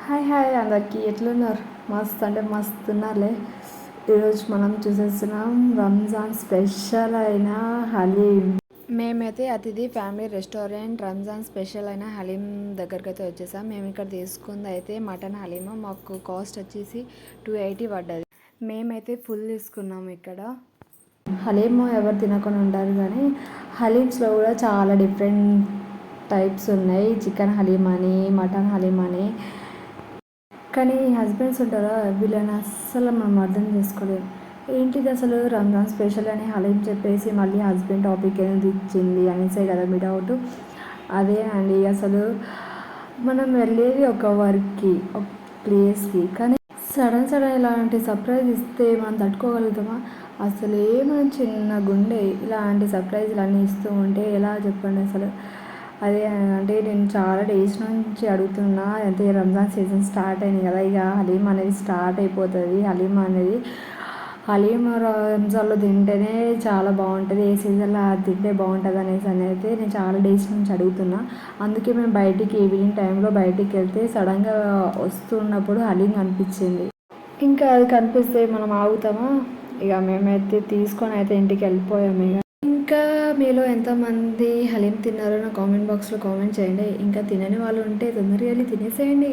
Hi hi అందరికి ఎట్లున్నారు? మస్తు అంటే మస్తు ఉన్నారులే. ఈరోజు మనం చూసేస్తున్నాం రంజాన్ స్పెషల్ అయిన హలీం. మేమైతే అతిథి ఫ్యామిలీ రెస్టారెంట్ రంజాన్ స్పెషల్ అయిన హలీం దగ్గరికి అయితే వచ్చేసాం. మేము ఇక్కడ తీసుకుంది అయితే మటన్ హలీం. మాకు కాస్ట్ వచ్చేసి 280 పడ్డది. మేమైతే ఫుల్ తీసుకున్నాము. ఇక్కడ హలీం ఎవరు తినకుండా ఉంటారు, కానీ హలీమ్స్లో కూడా చాలా డిఫరెంట్ టైప్స్ ఉన్నాయి. చికెన్ హలీం అని, మటన్ హలీం అని. కానీ హస్బెండ్స్ ఉంటారా, వీళ్ళని అస్సలు మనం అర్థం చేసుకోలేము. ఏంటిది అసలు రంజాన్ స్పెషల్ అని హలీం చెప్పేసి మళ్ళీ హస్బెండ్ టాపిక్ అనేది ఇచ్చింది అనేసే కదా మీ డౌట్. అదే అండి, అసలు మనం వెళ్ళేది ఒక వర్క్కి, ఒక ప్లేస్కి, కానీ సడన్ ఇలాంటి సర్ప్రైజ్ ఇస్తే మనం తట్టుకోగలుగుతామా? అసలు మనం చిన్న గుండె ఇలాంటి సర్ప్రైజ్లు అన్నీ ఇస్తూ ఉంటే ఎలా చెప్పండి అసలు. అదే అంటే నేను చాలా డేస్ నుంచి అడుగుతున్నా. అయితే రంజాన్ సీజన్ స్టార్ట్ అయింది కదా, ఇక హలీం అనేది స్టార్ట్ అయిపోతుంది. హలీం రంజాన్లో తింటేనే చాలా బాగుంటుంది, ఏ సీజన్లో తింటే బాగుంటుంది అనేసి అయితే నేను చాలా డేస్ నుంచి అడుగుతున్నా. అందుకే మేము బయటికి ఈవినింగ్ టైంలో బయటికి వెళ్తే సడన్గా వస్తున్నప్పుడు హలీం కనిపించింది. ఇంకా అది కనిపిస్తే మనం ఆగుతామా? ఇక మేమైతే తీసుకొని అయితే ఇంటికి వెళ్ళిపోయాము. ఇంకా మీలో ఎంతమంది హలీం తిన్నారో నా కామెంట్ బాక్స్లో కామెంట్ చేయండి. ఇంకా తినని వాళ్ళు ఉంటే తొందరగా వెళ్ళి తినేసేయండి.